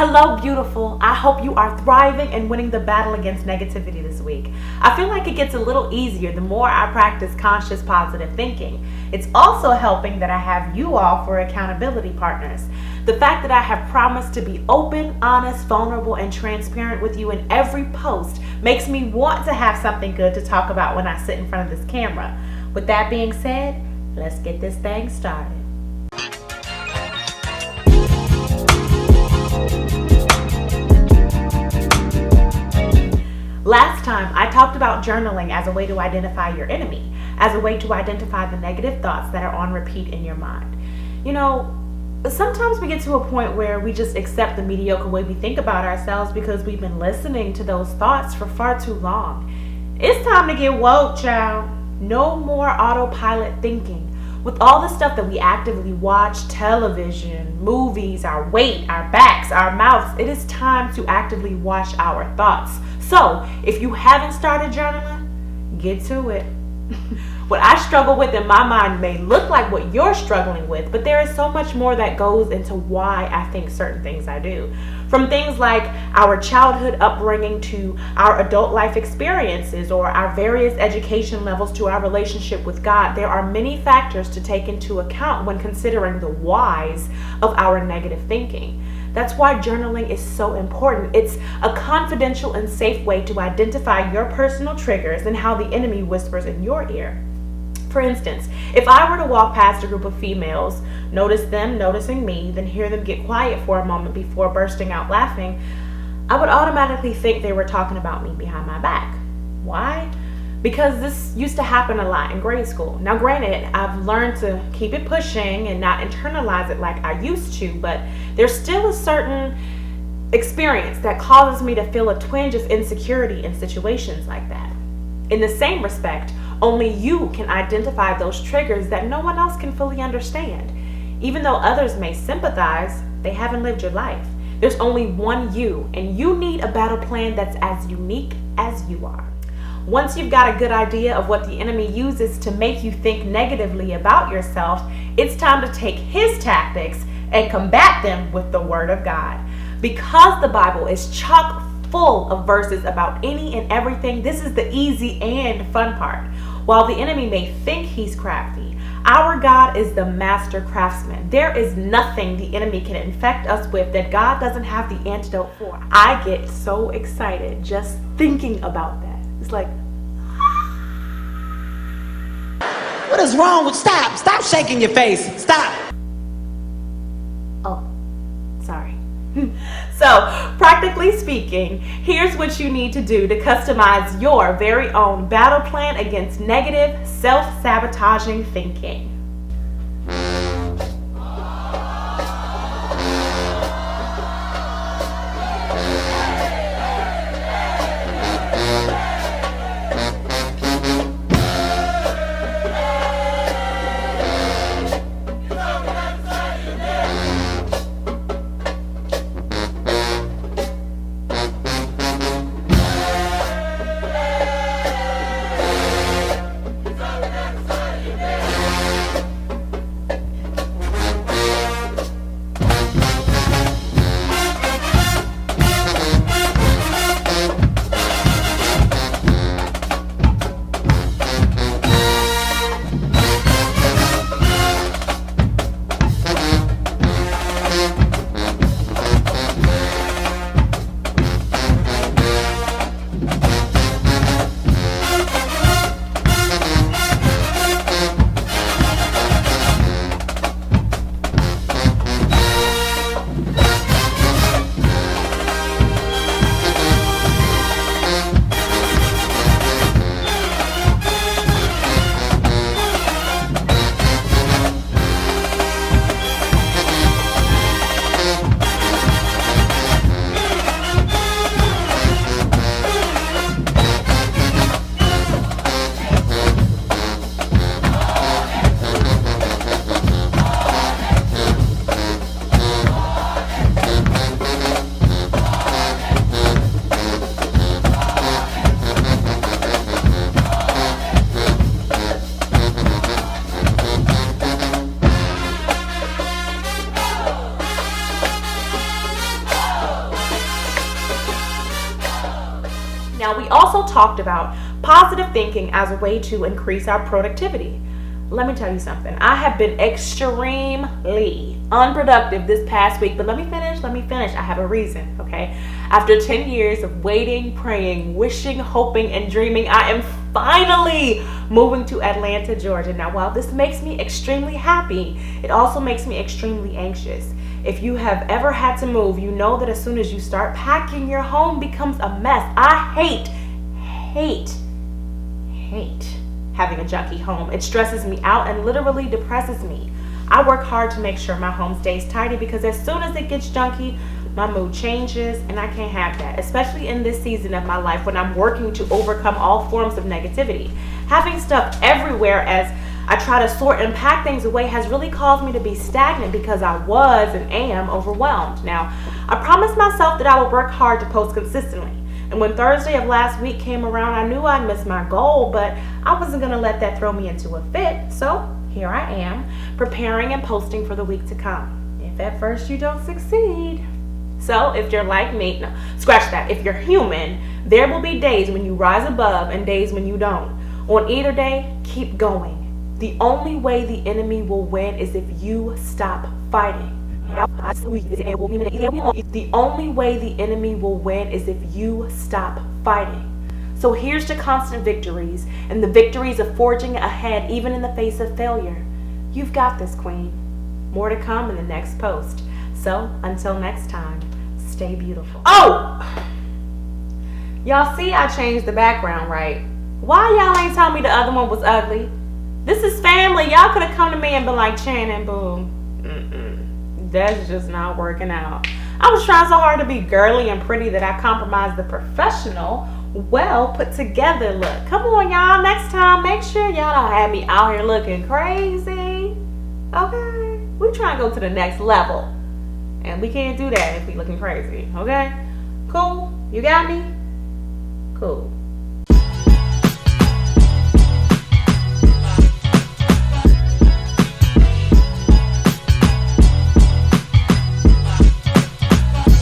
Hello, beautiful. I hope you are thriving and winning the battle against negativity this week. I feel like it gets a little easier the more I practice conscious positive thinking. It's also helping that I have you all for accountability partners. The fact that I have promised to be open, honest, vulnerable, and transparent with you in every post makes me want to have something good to talk about when I sit in front of this camera. With that being said, let's get this thing started. Last time, I talked about journaling as a way to identify your enemy, as a way to identify the negative thoughts that are on repeat in your mind. You know, sometimes we get to a point where we just accept the mediocre way we think about ourselves because we've been listening to those thoughts for far too long. It's time to get woke, child. No more autopilot thinking. With all the stuff that we actively watch, television, movies, our weight, our backs, our mouths, it is time to actively watch our thoughts. So, if you haven't started journaling, get to it. What I struggle with in my mind may look like what you're struggling with, but there is so much more that goes into why I think certain things I do. From things like our childhood upbringing to our adult life experiences or our various education levels to our relationship with God, there are many factors to take into account when considering the whys of our negative thinking. That's why journaling is so important. It's a confidential and safe way to identify your personal triggers and how the enemy whispers in your ear. For instance, if I were to walk past a group of females, notice them noticing me, then hear them get quiet for a moment before bursting out laughing, I would automatically think they were talking about me behind my back. Why? Because this used to happen a lot in grade school. Now granted, I've learned to keep it pushing and not internalize it like I used to, but there's still a certain experience that causes me to feel a twinge of insecurity in situations like that. In the same respect, only you can identify those triggers that no one else can fully understand. Even though others may sympathize, they haven't lived your life. There's only one you, and you need a battle plan that's as unique as you are. Once you've got a good idea of what the enemy uses to make you think negatively about yourself, it's time to take his tactics and combat them with the Word of God. Because the Bible is chock full of verses about any and everything, this is the easy and fun part. While the enemy may think he's crafty, our God is the master craftsman. There is nothing the enemy can infect us with that God doesn't have the antidote for. I get so excited just thinking about that. It's like, what is wrong with stop shaking your face, stop. Oh, sorry. So, practically speaking, here's what you need to do to customize your very own battle plan against negative, self-sabotaging thinking. Now, we also talked about positive thinking as a way to increase our productivity. Let me tell you something. I have been extremely unproductive this past week, but let me finish. I have a reason, okay? After 10 years of waiting, praying, wishing, hoping, and dreaming, I am finally moving to Atlanta, Georgia. Now, while this makes me extremely happy, it also makes me extremely anxious. If you have ever had to move, you know that as soon as you start packing, your home becomes a mess. I hate having a junky home. It stresses me out and literally depresses me. I work hard to make sure my home stays tidy because as soon as it gets junky, my mood changes, and I can't have that, especially in this season of my life when I'm working to overcome all forms of negativity. Having stuff everywhere as I try to sort and pack things away has really caused me to be stagnant because I was and am overwhelmed. Now, I promised myself that I would work hard to post consistently. And when Thursday of last week came around, I knew I'd missed my goal, but I wasn't going to let that throw me into a fit. So here I am, preparing and posting for the week to come. If at first you don't succeed. So if you're like me, no, scratch that. If you're human, there will be days when you rise above and days when you don't. On either day, keep going. The only way the enemy will win is if you stop fighting. The only way the enemy will win is if you stop fighting. So here's to constant victories and the victories of forging ahead even in the face of failure. You've got this, Queen. More to come in the next post. So until next time, stay beautiful. Oh! Y'all see I changed the background, right? Why y'all ain't telling me the other one was ugly? This is family. Y'all could have come to me and been like, Channing, boo. That's just not working out. I was trying so hard to be girly and pretty that I compromised the professional, well put together look. Come on, y'all. Next time, make sure y'all don't have me out here looking crazy. Okay? We trying to go to the next level. And we can't do that if we looking crazy. Okay? Cool? You got me? Cool.